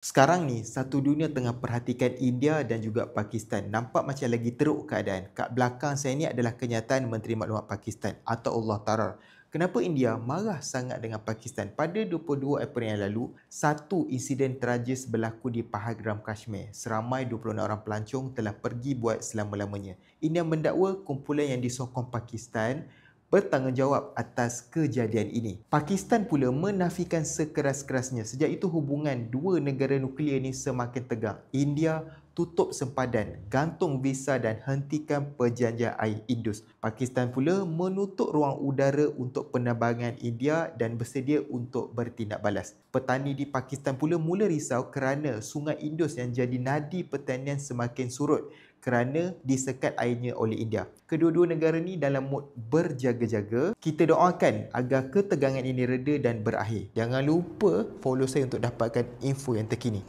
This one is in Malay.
Sekarang ni, satu dunia tengah perhatikan India dan juga Pakistan. Nampak macam lagi teruk keadaan. Kat belakang saya ni adalah kenyataan Menteri Maklumat Pakistan, Ataullah Tarar. Kenapa India marah sangat dengan Pakistan? Pada 22 April yang lalu, satu insiden tragis berlaku di Pahalgam, Kashmir. Seramai 26 orang pelancong telah pergi buat selama-lamanya. India mendakwa kumpulan yang disokong Pakistan bertanggungjawab atas kejadian ini. Pakistan pula menafikan sekeras-kerasnya. Sejak itu hubungan dua negara nuklear ini semakin tegang. India tutup sempadan, gantung visa dan hentikan perjanjian air Indus. Pakistan pula menutup ruang udara untuk penerbangan India dan bersedia untuk bertindak balas. Petani di Pakistan pula mula risau kerana sungai Indus yang jadi nadi pertanian semakin surut kerana disekat airnya oleh India. Kedua-dua negara ni dalam mood berjaga-jaga. Kita doakan agar ketegangan ini reda dan berakhir. Jangan lupa follow saya untuk dapatkan info yang terkini.